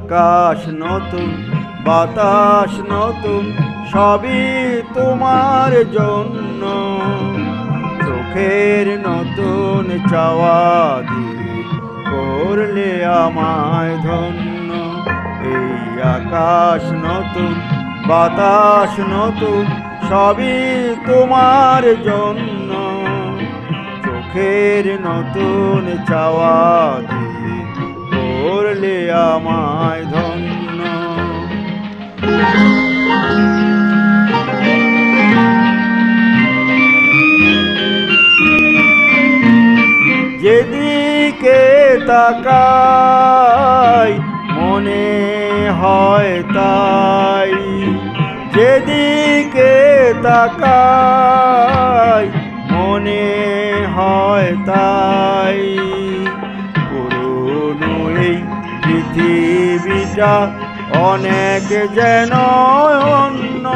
আকাশ নতুন, বাতাস নতুন, সবই তোমার জন্য। চোখের নতুন চাওয়া দিয়ে করলে আমায় ধন্য। এই আকাশ নতুন, বাতাস নতুন, সবই তোমার জন্য। চোখের নতুন চাওয়া দিয়ে করলে আমায় ধন্য। যেদিকে তাকাই মনে হয় তাই, যেদিকে তাকাই মনে হয় তাই। পুরনো এই পৃথিবীটা অনেক যেন অন্য।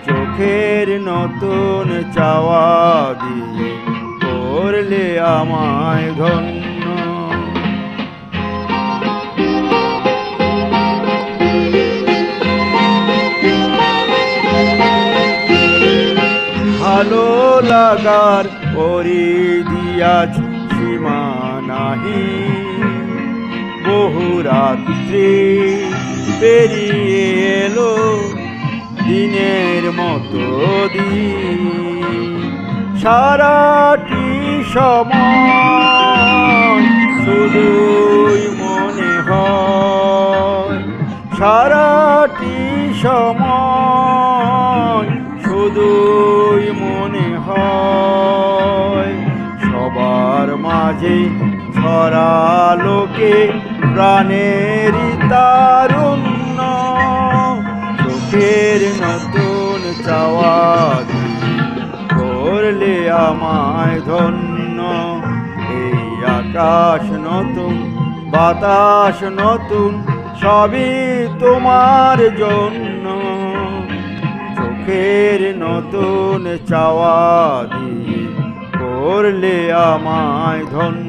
চোখের নতুন চাওয়া দিয়ে করলে আমায় ধন্য। ভালো লাগার পরিধিয়াজ সীমা নাহি। বহু রাত্রি পেরিয়ে এলো দিনের মতো দিন। সারাটি সময় শুধুই মনে হয়, সারাটি সময় শুধুই মনে হয়। সবার মাঝে ছড়ালোকে প্রাণেরই তারুণ্য। চোখের নতুন চাওয়া দিয়ে করলে আমায় ধন্য। এই আকাশ নতুন, বাতাস নতুন, সবই তোমার জন্য। চোখের নতুন চাওয়া দিয়ে করলে আমায় ধন্য।